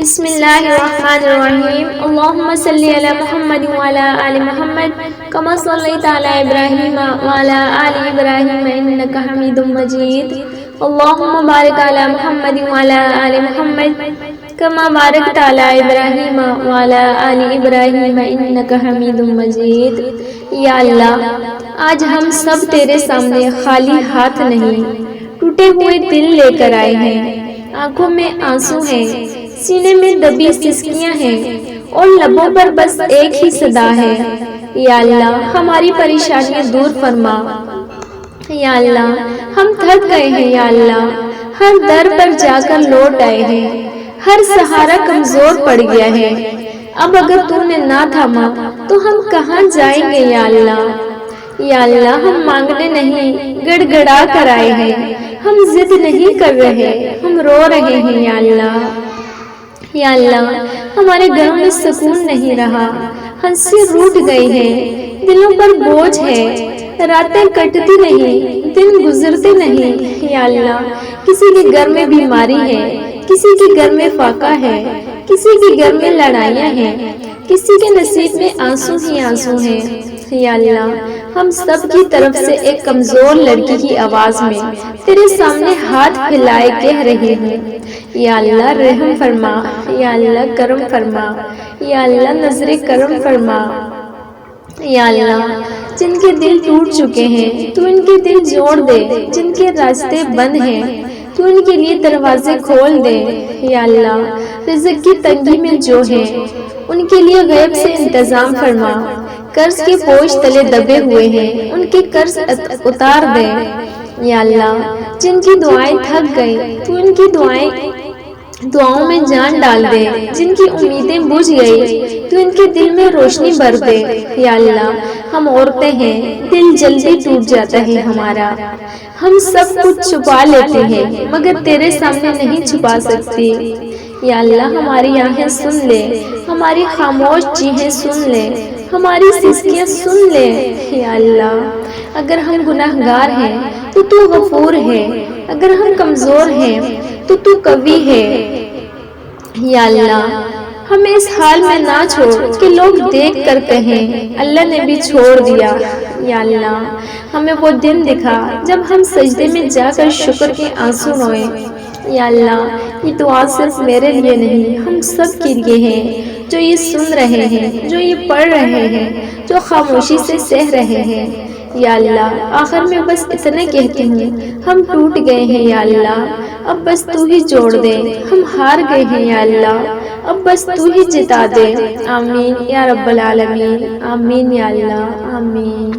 بسم اللہ الرحمن الرحیم اللہم صلی علی محمد وعلی آل محمد کما صلیت علی ابراہیم وعلی آل ابراہیم انک حمید مجید اللہم بارک علی محمد وعلی آل محمد کما بارکت علی ابراہیم وعلی آل ابراہیم انک حمید مجید۔ یا اللہ، آج ہم سب تیرے سامنے خالی ہاتھ نہیں، ٹوٹے ہوئے دل لے کر آئے ہیں۔ آنکھوں میں آنسو ہیں، سینے میں دبی سسکیاں ہیں اور لبوں پر بس ایک ہی صدا ہے، یا اللہ ہماری پریشانیاں دور فرما۔ یا اللہ ہم تھک گئے ہیں، یا اللہ ہر در پر جا کر لوٹ آئے ہیں، ہر سہارا کمزور پڑ گیا ہے۔ اب اگر تو نے نہ تھاما تو ہم کہاں جائیں گے یا اللہ۔ یا اللہ ہم مانگنے نہیں، گڑ گڑا کر آئے ہیں، ہم ضد نہیں کر رہے، ہم رو رہے ہیں یا اللہ۔ یا اللہ ہمارے گھروں میں سکون نہیں رہا، ہنسی روٹ گئی ہے، دلوں پر بوجھ ہے، راتیں کٹتی نہیں، دن گزرتے نہیں۔ یا اللہ کسی کے گھر میں بیماری ہے، کسی کے گھر میں فاقہ ہے، کسی کے گھر میں لڑائیاں ہیں، کسی کے نصیب میں آنسو ہی آنسو ہیں۔ یا اللہ ہم سب کی طرف سے ایک کمزور لڑکی کی آواز میں تیرے سامنے ہاتھ پھیلائے کہہ رہے ہیں، یا اللہ رحم فرما، یا اللہ کرم فرما، یا اللہ نظر کرم فرما۔ یا اللہ جن کے دل ٹوٹ چکے ہیں تو ان کے دل جوڑ دے، جن کے راستے بند ہیں تو ان کے لیے دروازے کھول دے۔ یا اللہ رزق کی تنگی میں جو ہیں ان کے لیے غیب سے انتظام فرما، قرض کے بوجھ تلے دبے ہوئے ہیں ان کے قرض اتار دے۔ یا اللہ جن کی دعائیں تھک گئی تو ان کی دعاؤں میں جان ڈال دے، جن کی امیدیں بجھ گئی تو ان کے دل میں روشنی بھر دے۔ یا اللہ ہم عورتیں ہیں، دل جلدی ٹوٹ جاتا ہے ہمارا، ہم سب کچھ چھپا لیتے ہیں مگر تیرے سامنے نہیں چھپا سکتی۔ یا اللہ ہماری آنکھیں سن لے، ہماری خاموش چیخیں سن لے، ہماری سسکیاں سن لے۔ یا اللہ اگر ہم گناہگار ہیں تو تو غفور ہے، اگر ہم کمزور ہیں تو تو قوی ہے۔ یا اللہ ہمیں اس حال میں نہ چھوڑ کہ لوگ دیکھ کر کہیں اللہ نے بھی چھوڑ دیا۔ یا اللہ ہمیں وہ دن دکھا جب ہم سجدے میں جا کر شکر کے آنسو روئیں۔ یا اللہ یہ دعا صرف میرے لیے نہیں، ہم سب کے لیے ہے جو یہ سن رہے ہیں، جو یہ پڑھ رہے ہیں، جو خاموشی سے سہ رہے ہیں۔ یا اللہ آخر میں بس اتنے کہتی ہوں، ہم ٹوٹ گئے ہیں یا اللہ، اب بس تو ہی جوڑ دے، ہم ہار گئے ہیں یا اللہ، اب بس تو ہی جتا دے۔ آمین یا رب العالمین، آمین یا اللہ، آمین۔